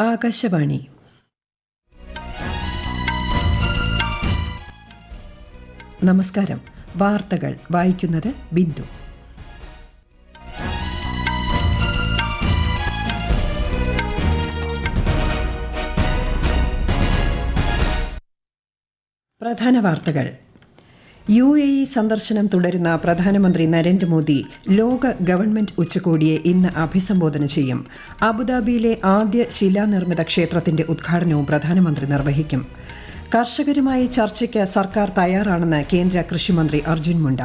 ആകാശവാണി. നമസ്കാരം. വാർത്തകൾ വായിക്കുന്നത് ബിന്ദു. പ്രധാന വാർത്തകൾ. UAE സന്ദർശനം തുടരുന്ന പ്രധാനമന്ത്രി നരേന്ദ്രമോദി ലോക ഗവൺമെന്റ് ഉച്ചകോടിയെ ഇന്ന് അഭിസംബോധന ചെയ്യും. അബുദാബിയിലെ ആദ്യ ശിലാനിർമ്മിത ക്ഷേത്രത്തിന്റെ ഉദ്ഘാടനവും പ്രധാനമന്ത്രി നിർവഹിക്കും. കർഷകരുമായി ചർച്ചയ്ക്ക് സർക്കാർ തയ്യാറാണെന്ന് കേന്ദ്ര കൃഷിമന്ത്രി അർജുൻ മുണ്ട.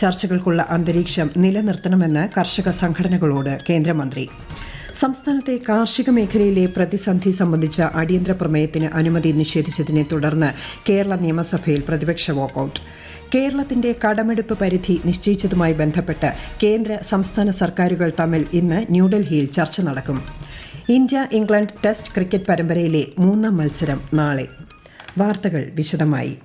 ചർച്ചകൾക്കുള്ള അന്തരീക്ഷം നിലനിർത്തണമെന്ന് കർഷക സംഘടനകളോട് കേന്ദ്രമന്ത്രി. സംസ്ഥാനത്തെ കാർഷിക മേഖലയിലെ പ്രതിസന്ധി സംബന്ധിച്ച അടിയന്തര പ്രമേയത്തിന് അനുമതി നിഷേധിച്ചതിനെ തുടർന്ന് കേരള നിയമസഭയിൽ പ്രതിപക്ഷ വാക്കൌട്ട്. കേരളത്തിന്റെ കടമെടുപ്പ് പരിധി നിശ്ചയിച്ചതുമായി ബന്ധപ്പെട്ട് കേന്ദ്ര സംസ്ഥാന സർക്കാരുകൾ തമ്മിൽ ഇന്ന് ന്യൂഡൽഹിയിൽ ചർച്ച നടക്കും. ഇന്ത്യ ഇംഗ്ലണ്ട് ടെസ്റ്റ് ക്രിക്കറ്റ് പരമ്പരയിലെ 3ാം മത്സരം നാളെ. വാർത്തകൾ വിശദമായി.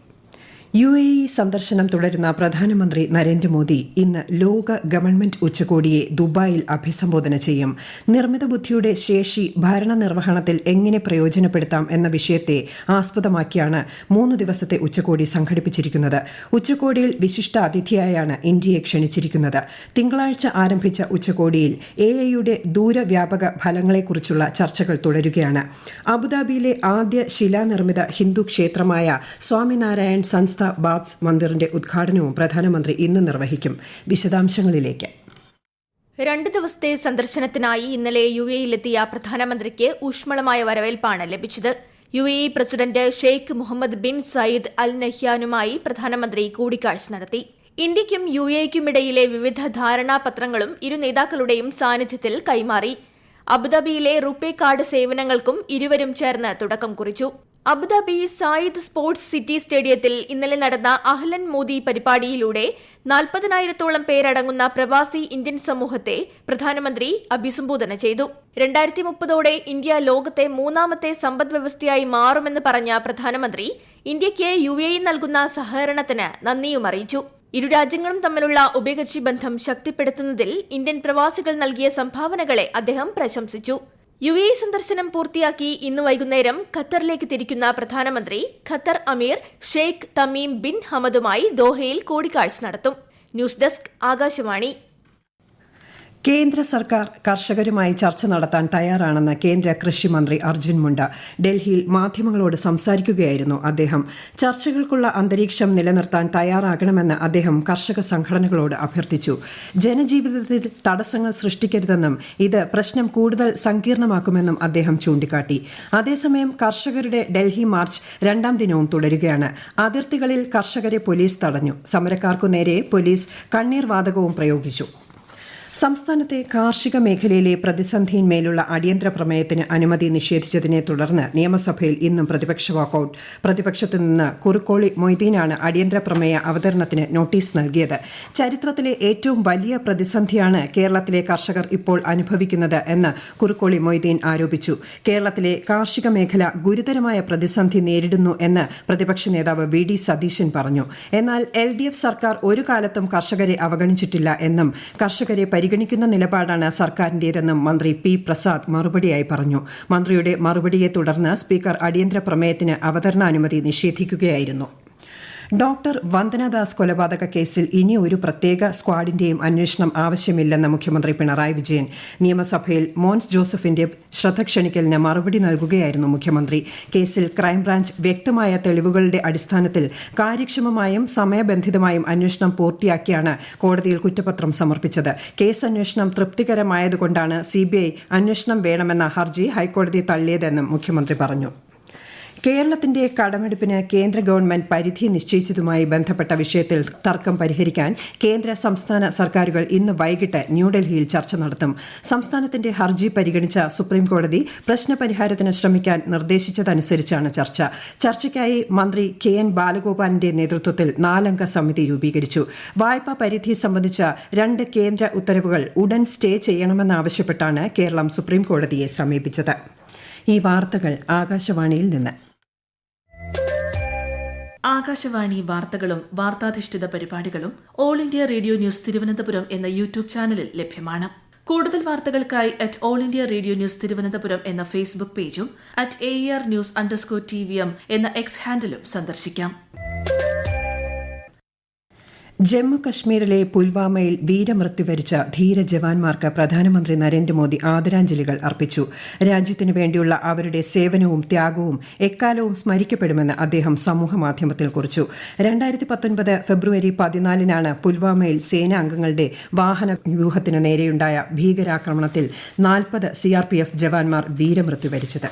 UAE സന്ദർശനം തുടരുന്ന പ്രധാനമന്ത്രി നരേന്ദ്രമോദി ഇന്ന് ലോക ഗവൺമെന്റ് ഉച്ചകോടിയെ ദുബായിൽ അഭിസംബോധന ചെയ്യും. നിർമ്മിത ബുദ്ധിയുടെ ശേഷി ഭരണനിർവഹണത്തിൽ എങ്ങനെ പ്രയോജനപ്പെടുത്താം എന്ന വിഷയത്തെ ആസ്പദമാക്കിയാണ് 3 ദിവസത്തെ ഉച്ചകോടി സംഘടിപ്പിച്ചിരിക്കുന്നത്. ഉച്ചകോടിയിൽ വിശിഷ്ട അതിഥിയായാണ് ഇന്ത്യയെ ക്ഷണിച്ചിരിക്കുന്നത്. തിങ്കളാഴ്ച ആരംഭിച്ച ഉച്ചകോടിയിൽ AI-യുടെ ദൂരവ്യാപക ഫലങ്ങളെക്കുറിച്ചുള്ള ചർച്ചകൾ തുടരുകയാണ്. അബുദാബിയിലെ ആദ്യ ശിലാനിർമ്മിത ഹിന്ദു ക്ഷേത്രമായ സ്വാമിനാരായൺ സംസ്ഥ ബാബ്സ് മന്ദിറിന്റെ ഉദ്ഘാടനവും പ്രധാനമന്ത്രി ഇന്ന് നിർവഹിക്കും. വിശദാംശങ്ങളിലേക്ക്. 2 ദിവസത്തെ സന്ദർശനത്തിനായി ഇന്നലെ UAE-യിലെത്തിയ പ്രധാനമന്ത്രിക്ക് ഊഷ്മളമായ വരവേൽപ്പാണ് ലഭിച്ചത്. UAE president Sheikh Mohammed bin Zayed al നഹ്യാനുമായി പ്രധാനമന്ത്രി കൂടിക്കാഴ്ച നടത്തി. ഇന്ത്യയ്ക്കും UAE-ക്കുമിടയിലെ വിവിധ ധാരണാപത്രങ്ങളും ഇരു നേതാക്കളുടെയും സാന്നിധ്യത്തിൽ കൈമാറി. അബുദാബിയിലെ റുപേ കാർഡ് സേവനങ്ങൾക്കും ഇരുവരും ചേർന്ന് തുടക്കം കുറിച്ചു. അബുദാബി സായിദ് സ്പോർട്സ് സിറ്റി സ്റ്റേഡിയത്തിൽ ഇന്നലെ നടന്ന അഹ്ലൻ മോദി പരിപാടിയിലൂടെ 40,000-ഓളം പേരടങ്ങുന്ന പ്രവാസി ഇന്ത്യൻ സമൂഹത്തെ പ്രധാനമന്ത്രി അഭിസംബോധന ചെയ്തു. 2030ഓടെ ഇന്ത്യ ലോകത്തെ 3ാമത്തെ സമ്പദ് വ്യവസ്ഥയായി മാറുമെന്ന് പറഞ്ഞ പ്രധാനമന്ത്രി ഇന്ത്യയ്ക്ക് UAE നൽകുന്ന സഹകരണത്തിന് നന്ദിയും അറിയിച്ചു. ഇരു രാജ്യങ്ങളും തമ്മിലുള്ള ഉഭയകക്ഷി ബന്ധം ശക്തിപ്പെടുത്തുന്നതിൽ ഇന്ത്യൻ പ്രവാസികൾ നൽകിയ സംഭാവനകളെ അദ്ദേഹം പ്രശംസിച്ചു. UAE സന്ദർശനം പൂർത്തിയാക്കി ഇന്ന് വൈകുന്നേരം ഖത്തറിലേക്ക് തിരിക്കുന്ന പ്രധാനമന്ത്രി ഖത്തർ അമീർ ഷെയ്ഖ് തമീം ബിൻ ഹമദുമായി ദോഹയിൽ കൂടിക്കാഴ്ച നടത്തും. News desk, Akashvani. കേന്ദ്ര സർക്കാർ കർഷകരുമായി ചർച്ച നടത്താൻ തയ്യാറാണെന്ന് കേന്ദ്ര കൃഷിമന്ത്രി അർജുൻ മുണ്ട ഡൽഹിയിൽ മാധ്യമങ്ങളോട് സംസാരിക്കുകയായിരുന്നു അദ്ദേഹം. ചർച്ചകൾക്കുള്ള അന്തരീക്ഷം നിലനിർത്താൻ തയ്യാറാകണമെന്ന് അദ്ദേഹം കർഷക സംഘടനകളോട് അഭ്യർത്ഥിച്ചു. ജനജീവിതത്തിൽ തടസ്സങ്ങൾ സൃഷ്ടിക്കരുതെന്നും ഇത് പ്രശ്നം കൂടുതൽ സങ്കീർണമാക്കുമെന്നും അദ്ദേഹം ചൂണ്ടിക്കാട്ടി. അതേസമയം കർഷകരുടെ ഡൽഹി മാർച്ച് 2ാം ദിനവും തുടരുകയാണ്. അതിർത്തികളിൽ കർഷകരെ പോലീസ് തടഞ്ഞു. സമരക്കാർക്കു നേരെ പോലീസ് കണ്ണീർ വാതകവും പ്രയോഗിച്ചു. സംസ്ഥാനത്തെ കാർഷിക മേഖലയിലെ പ്രതിസന്ധിയിന്മേലുള്ള അടിയന്തര പ്രമേയത്തിന് അനുമതി നിഷേധിച്ചതിനെ തുടർന്ന് നിയമസഭയിൽ ഇന്നും പ്രതിപക്ഷ വാക്കൌട്ട്. പ്രതിപക്ഷത്തു നിന്ന് കുറുക്കോളി മൊയ്തീനാണ് അടിയന്തര പ്രമേയ അവതരണത്തിന് നോട്ടീസ് നൽകിയത്. ചരിത്രത്തിലെ ഏറ്റവും വലിയ പ്രതിസന്ധിയാണ് കേരളത്തിലെ കർഷകർ ഇപ്പോൾ അനുഭവിക്കുന്നത് എന്ന് കുറുക്കോളി മൊയ്തീൻ ആരോപിച്ചു. കേരളത്തിലെ കാർഷിക മേഖല ഗുരുതരമായ പ്രതിസന്ധി നേരിടുന്നു എന്ന് പ്രതിപക്ഷ നേതാവ് VD സതീശൻ പറഞ്ഞു. എന്നാൽ LDF സർക്കാർ ഒരു കാലത്തും കർഷകരെ അവഗണിച്ചിട്ടില്ല എന്നും കർഷകരെ പരിഗണിക്കുന്ന നിലപാടാണ് സർക്കാരിന്റേതെന്നും മന്ത്രി P. പ്രസാദ് മറുപടിയായി പറഞ്ഞു. മന്ത്രിയുടെ മറുപടിയെ തുടർന്ന് സ്പീക്കർ അടിയന്തര പ്രമേയത്തിന് അവതരണാനുമതി നിഷേധിക്കുകയായിരുന്നു. ഡോക്ടർ വന്ദനദാസ് കൊലപാതക കേസിൽ ഇനി ഒരു പ്രത്യേക സ്ക്വാഡിന്റെയും അന്വേഷണം ആവശ്യമില്ലെന്ന് മുഖ്യമന്ത്രി പിണറായി വിജയൻ. നിയമസഭയിൽ മോൻസ് ജോസഫിന്റെ ശ്രദ്ധ ക്ഷണിക്കലിന് മറുപടി നൽകുകയായിരുന്നു മുഖ്യമന്ത്രി. കേസിൽ ക്രൈംബ്രാഞ്ച് വ്യക്തമായ തെളിവുകളുടെ അടിസ്ഥാനത്തിൽ കാര്യക്ഷമമായും സമയബന്ധിതമായും അന്വേഷണം പൂർത്തിയാക്കിയാണ് കോടതിയിൽ കുറ്റപത്രം സമർപ്പിച്ചത്. കേസ് അന്വേഷണം തൃപ്തികരമായതുകൊണ്ടാണ് CBI അന്വേഷണം വേണമെന്ന ഹർജി ഹൈക്കോടതി തള്ളിയതെന്നും മുഖ്യമന്ത്രി പറഞ്ഞു. കേരളത്തിന്റെ കടമെടുപ്പിന് കേന്ദ്ര ഗവൺമെന്റ് പരിധി നിശ്ചയിച്ചതുമായി ബന്ധപ്പെട്ട വിഷയത്തിൽ തർക്കം പരിഹരിക്കാൻ കേന്ദ്ര സംസ്ഥാന സർക്കാരുകൾ ഇന്ന് വൈകിട്ട് ന്യൂഡൽഹിയിൽ ചർച്ച നടത്തും. സംസ്ഥാനത്തിന്റെ ഹർജി പരിഗണിച്ച സുപ്രീംകോടതി പ്രശ്നപരിഹാരത്തിന് ശ്രമിക്കാൻ നിർദ്ദേശിച്ചതനുസരിച്ചാണ് ചർച്ച. ചർച്ചയ്ക്കായി മന്ത്രി KN ബാലഗോപാലിന്റെ നേതൃത്വത്തിൽ 4-അംഗ സമിതി രൂപീകരിച്ചു. വായ്പാ പരിധി സംബന്ധിച്ച 2 കേന്ദ്ര ഉത്തരവുകൾ ഉടൻ സ്റ്റേ ചെയ്യണമെന്നാവശ്യപ്പെട്ടാണ് കേരളം സുപ്രീംകോടതിയെ സമീപിച്ചത്. ഈ വാർത്തകൾ ആകാശവാണിയിൽ നിന്ന്. ആകാശവാണി വാർത്തകളും വാർത്താധിഷ്ഠിത പരിപാടികളും all India radio news Thiruvananthapuram എന്ന യൂട്യൂബ് ചാനലിൽ ലഭ്യമാണ്. കൂടുതൽ വാർത്തകൾക്കായി @all India radio news Thiruvananthapuram എന്ന ഫേസ്ബുക്ക് പേജും @ARnews_TVM എന്ന എക്സ് ഹാൻഡിലും സന്ദർശിക്കാം. ജമ്മു കശ്മീരിലെ പുൽവാമയിൽ വീരമൃത്യു വരിച്ച ധീര ജവാന്മാർക്ക് പ്രധാനമന്ത്രി നരേന്ദ്രമോദി ആദരാഞ്ജലികൾ അർപ്പിച്ചു. രാജ്യത്തിനു വേണ്ടിയുള്ള അവരുടെ സേവനവും ത്യാഗവും എക്കാലവും സ്മരിക്കപ്പെടുമെന്ന് അദ്ദേഹം സമൂഹമാധ്യമത്തിൽ കുറിച്ചു. 2019 ഫെബ്രുവരി 14-നാണ് പുൽവാമയിൽ സേനാംഗങ്ങളുടെ വാഹന വ്യൂഹത്തിനു നേരെയുണ്ടായ ഭീകരാക്രമണത്തിൽ 40 CRPF ജവാന്മാർ വീരമൃത്യു വരിച്ചത്.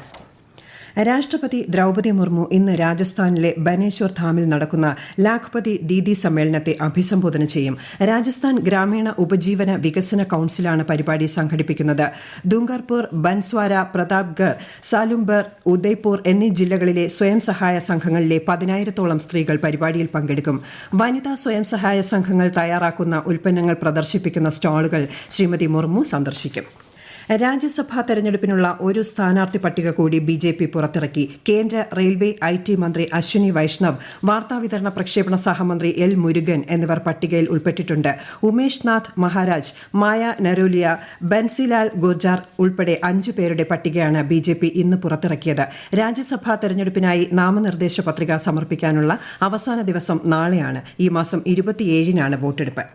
രാഷ്ട്രപതി ദ്രൌപദി മുർമു ഇന്ന് രാജസ്ഥാനിലെ ബനേശ്വർ ധാമിൽ നടക്കുന്ന ലാഖ്പതി ദീദി സമ്മേളനത്തെ അഭിസംബോധന ചെയ്യും. രാജസ്ഥാൻ ഗ്രാമീണ ഉപജീവന വികസന കൌൺസിലാണ് പരിപാടി സംഘടിപ്പിക്കുന്നത്. ദുംഗർപൂർ, ബൻസ്വാര, പ്രതാപ്ഗർ, സാലുംബർ, ഉദയ്പൂർ എന്നീ ജില്ലകളിലെ സ്വയം സഹായ സംഘങ്ങളിലെ 10,000-ഓളം സ്ത്രീകൾ പരിപാടിയിൽ പങ്കെടുക്കും. വനിതാ സ്വയം സഹായ സംഘങ്ങൾ തയ്യാറാക്കുന്ന ഉൽപ്പന്നങ്ങൾ പ്രദർശിപ്പിക്കുന്ന സ്റ്റാളുകൾ ശ്രീമതി മുർമു സന്ദർശിക്കും. രാജ്യസഭാ തെരഞ്ഞെടുപ്പിനുള്ള ഒരു സ്ഥാനാർത്ഥി പട്ടിക കൂടി BJP പുറത്തിറക്കി. കേന്ദ്ര റെയിൽവേ IT മന്ത്രി അശ്വിനി വൈഷ്ണവ്, വാർത്താവിതരണ പ്രക്ഷേപണ സഹമന്ത്രി L. മുരുകൻ എന്നിവർ പട്ടികയിൽ ഉൾപ്പെട്ടിട്ടുണ്ട്. ഉമേഷ് നാഥ് മഹാരാജ്, മായ നരോലിയ, ബൻസിലാൽ ഗുർജാർ ഉൾപ്പെടെ 5 പേരുടെ പട്ടികയാണ് BJP ഇന്ന് പുറത്തിറക്കിയത്. രാജ്യസഭാ തെരഞ്ഞെടുപ്പിനായി നാമനിർദ്ദേശ പത്രിക സമർപ്പിക്കാനുള്ള അവസാന ദിവസം നാളെയാണ്. ഈ മാസം 27-നാണ് വോട്ടെടുപ്പ്.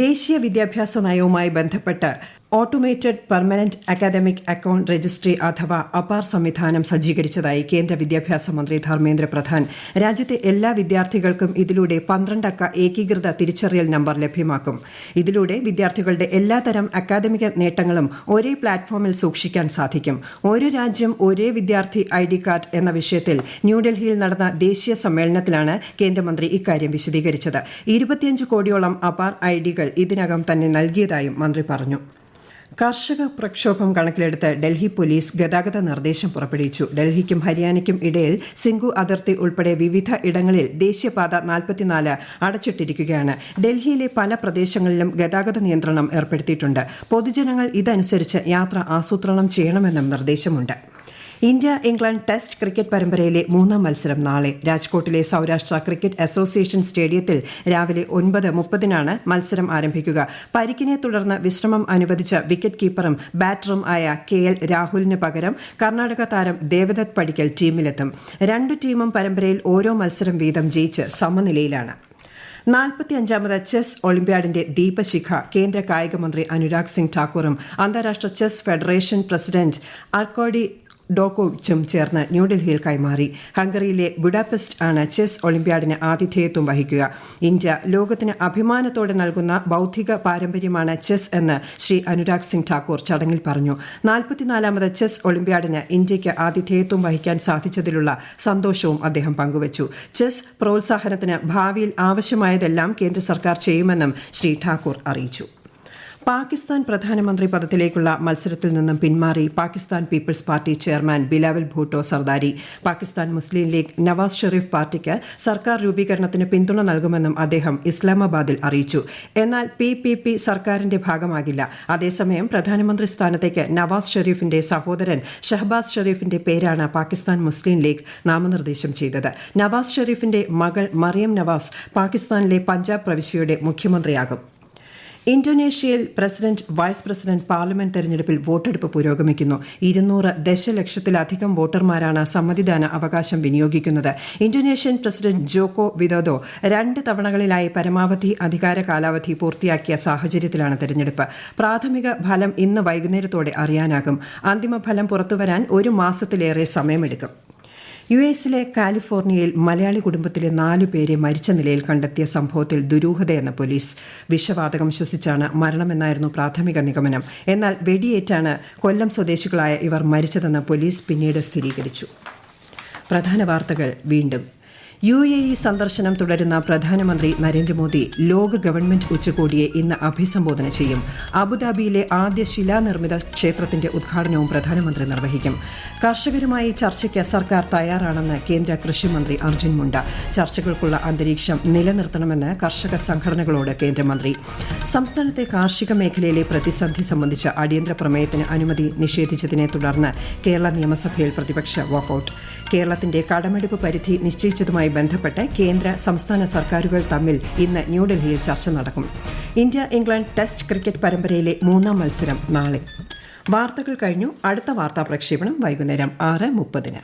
ദേശീയ വിദ്യാഭ്യാസ നയവുമായി ബന്ധപ്പെട്ട് automated permanent academic account registry അഥവാ അപാർ സംവിധാനം സജ്ജീകരിച്ചതായി കേന്ദ്ര വിദ്യാഭ്യാസ മന്ത്രി ധർമ്മേന്ദ്ര പ്രധാൻ. രാജ്യത്തെ എല്ലാ വിദ്യാർത്ഥികൾക്കും ഇതിലൂടെ 12 അക്ക ഏകീകൃത തിരിച്ചറിയൽ നമ്പർ ലഭ്യമാക്കും. ഇതിലൂടെ വിദ്യാർത്ഥികളുടെ എല്ലാതരം അക്കാദമിക നേട്ടങ്ങളും ഒരേ പ്ലാറ്റ്ഫോമിൽ സൂക്ഷിക്കാൻ സാധിക്കും. ഒരു രാജ്യം ഒരേ വിദ്യാർത്ഥി ID കാർഡ് എന്ന വിഷയത്തിൽ ന്യൂഡൽഹിയിൽ നടന്ന ദേശീയ സമ്മേളനത്തിലാണ് കേന്ദ്രമന്ത്രി ഇക്കാര്യം വിശദീകരിച്ചത്. 25 കോടിയോളം അപാർ ID കൾ ഇതിനകം തന്നെ നൽകിയതായും മന്ത്രി പറഞ്ഞു. കർഷക പ്രക്ഷോഭം കണക്കിലെടുത്ത് ഡൽഹി പോലീസ് ഗതാഗത നിർദ്ദേശം പുറപ്പെടുവിച്ചു. ഡൽഹിക്കും ഹരിയാനയ്ക്കും ഇടയിൽ സിംഗു അതിർത്തി ഉൾപ്പെടെ വിവിധ ഇടങ്ങളിൽ ദേശീയപാത 44 അടച്ചിട്ടിരിക്കുകയാണ്. ഡൽഹിയിലെ പല പ്രദേശങ്ങളിലും ഗതാഗത നിയന്ത്രണം ഏർപ്പെടുത്തിയിട്ടുണ്ട്. പൊതുജനങ്ങൾ ഇതനുസരിച്ച് യാത്ര ആസൂത്രണം ചെയ്യണമെന്നും നിർദ്ദേശമുണ്ട്. ഇന്ത്യ ഇംഗ്ലണ്ട് ടെസ്റ്റ് ക്രിക്കറ്റ് പരമ്പരയിലെ 3-ാം മത്സരം നാളെ. രാജ്കോട്ടിലെ സൌരാഷ്ട്ര ക്രിക്കറ്റ് അസോസിയേഷൻ സ്റ്റേഡിയത്തിൽ രാവിലെ 9:30-നാണ് മത്സരം ആരംഭിക്കുക. പരിക്കിനെ തുടർന്ന് വിശ്രമം അനുവദിച്ച വിക്കറ്റ് കീപ്പറും ബാറ്ററും ആയ KL രാഹുലിന് പകരം കർണാടക താരം ദേവദത്ത് പടിക്കൽ ടീമിലെത്തും. 2 ടീമും പരമ്പരയിൽ ഓരോ മത്സരം വീതം ജയിച്ച് സമനിലയിലാണ്. 45ാമത് ചെസ് ഒളിമ്പ്യാഡിന്റെ ദീപശിഖ കേന്ദ്ര കായിക മന്ത്രി അനുരാഗ് സിംഗ് ഠാക്കൂറും അന്താരാഷ്ട്ര ചെസ് ഫെഡറേഷൻ പ്രസിഡന്റ് അർക്കോഡി ഡോക്കോവിച്ചും ചേർന്ന് ന്യൂഡൽഹിയിൽ കൈമാറി. ഹംഗറിയിലെ ബുഡാപെസ്റ്റ് ആണ് ചെസ് ഒളിമ്പ്യാഡിന് ആതിഥേയത്വം വഹിക്കുക. ഇന്ത്യ ലോകത്തിന് അഭിമാനത്തോടെ നൽകുന്ന ബൌദ്ധിക പാരമ്പര്യമാണ് ചെസ് എന്ന് ശ്രീ അനുരാഗ് സിംഗ് ഠാക്കൂർ ചടങ്ങിൽ പറഞ്ഞു. 44ാമത് ചെസ് ഒളിമ്പ്യാഡിന് ഇന്ത്യയ്ക്ക് ആതിഥേയത്വം വഹിക്കാൻ സാധിച്ചതിലുള്ള സന്തോഷവും അദ്ദേഹം പങ്കുവച്ചു. ചെസ് പ്രോത്സാഹനത്തിന് ഭാവിയിൽ ആവശ്യമായതെല്ലാം കേന്ദ്ര സർക്കാർ ചെയ്യുമെന്നും ശ്രീ ഠാക്കൂർ അറിയിച്ചു. പാകിസ്ഥാൻ പ്രധാനമന്ത്രി പദത്തിലേക്കുള്ള മത്സരത്തിൽ നിന്നും പിന്മാറി Pakistan people's party chairman Bilawal Bhutto Zardari. Pakistan Muslim league Nawaz Sharif പാർട്ടിക്ക് സർക്കാർ രൂപീകരണത്തിന് പിന്തുണ നൽകുമെന്നും അദ്ദേഹം ഇസ്ലാമാബാദിൽ അറിയിച്ചു. എന്നാൽ PPP സർക്കാരിന്റെ ഭാഗമാകില്ല. അതേസമയം പ്രധാനമന്ത്രി സ്ഥാനത്തേക്ക് നവാസ് ഷെരീഫിന്റെ സഹോദരൻ ഷഹബാസ് ഷെരീഫിന്റെ പേരാണ് പാകിസ്ഥാൻ മുസ്ലിം ലീഗ് നാമനിർദ്ദേശം ചെയ്തത്. നവാസ് ഷെരീഫിന്റെ മകൾ മറിയം നവാസ് പാകിസ്ഥാനിലെ പഞ്ചാബ് പ്രവിശ്യയുടെ മുഖ്യമന്ത്രിയാകും. ഇന്തോനേഷ്യയിൽ പ്രസിഡന്റ്, വൈസ് പ്രസിഡന്റ്, പാർലമെന്റ് തെരഞ്ഞെടുപ്പിൽ വോട്ടെടുപ്പ് പുരോഗമിക്കുന്നു. 200 ദശലക്ഷത്തിലധികം വോട്ടർമാരാണ് സമ്മതിദാന അവകാശം വിനിയോഗിക്കുന്നത്. ഇന്തോനേഷ്യൻ പ്രസിഡന്റ് ജോക്കോ വിദോദോ 2 തവണകളിലായി പരമാവധി അധികാര കാലാവധി പൂർത്തിയാക്കിയ സാഹചര്യത്തിലാണ് തെരഞ്ഞെടുപ്പ്. പ്രാഥമിക ഫലം ഇന്ന് വൈകുന്നേരത്തോടെ അറിയാനാകും. അന്തിമ ഫലം പുറത്തുവരാൻ 1 മാസത്തിലേറെ സമയമെടുക്കും. US-ലെ കാലിഫോർണിയയിൽ മലയാളി കുടുംബത്തിലെ 4 പേരെ മരിച്ച നിലയിൽ കണ്ടെത്തിയ സംഭവത്തിൽ ദുരൂഹതയെന്ന് പോലീസ്. വിഷവാതകം ശ്വസിച്ചാണ് മരണമെന്നായിരുന്നു പ്രാഥമിക നിഗമനം. എന്നാൽ വെടിയേറ്റാണ് കൊല്ലം സ്വദേശികളായ ഇവർ മരിച്ചതെന്ന് പോലീസ് പിന്നീട് സ്ഥിരീകരിച്ചു. പ്രധാന വാർത്തകൾ വീണ്ടും. UAE സന്ദർശനം തുടരുന്ന പ്രധാനമന്ത്രി നരേന്ദ്രമോദി ലോക ഗവൺമെന്റ് ഉച്ചകോടിയെ ഇന്ന് അഭിസംബോധന ചെയ്യും. അബുദാബിയിലെ ആദ്യ ശിലാനിർമ്മിത ക്ഷേത്രത്തിന്റെ ഉദ്ഘാടനവും പ്രധാനമന്ത്രി നിർവഹിക്കും. കർഷകരുമായി ചർച്ചയ്ക്ക് സർക്കാർ തയ്യാറാണെന്ന് കേന്ദ്ര കൃഷിമന്ത്രി അർജുൻ മുണ്ട. ചർച്ചകൾക്കുള്ള അന്തരീക്ഷം നിലനിർത്തണമെന്ന് കർഷക സംഘടനകളോട് കേന്ദ്രമന്ത്രി. സംസ്ഥാനത്തെ കാർഷിക മേഖലയിലെ പ്രതിസന്ധി സംബന്ധിച്ച അടിയന്തര പ്രമേയത്തിന് അനുമതി നിഷേധിച്ചതിനെ തുടർന്ന് കേരള നിയമസഭയിൽ പ്രതിപക്ഷ വാക്കൌട്ട്. കേരളത്തിന്റെ കടമെടുപ്പ് പരിധി നിശ്ചയിച്ചതുമായി പദ്ധതിയുമായി ബന്ധപ്പെട്ട് കേന്ദ്ര സംസ്ഥാന സർക്കാരുകൾ തമ്മിൽ ഇന്ന് ന്യൂഡൽഹിയിൽ ചർച്ച നടക്കും. ഇന്ത്യ ഇംഗ്ലണ്ട് ടെസ്റ്റ് ക്രിക്കറ്റ് പരമ്പരയിലെ 3-ാം മത്സരം നാളെ. വാർത്തകൾ കഴിഞ്ഞു. അടുത്ത വാർത്താ പ്രക്ഷേപണം വൈകുന്നേരം 6:30.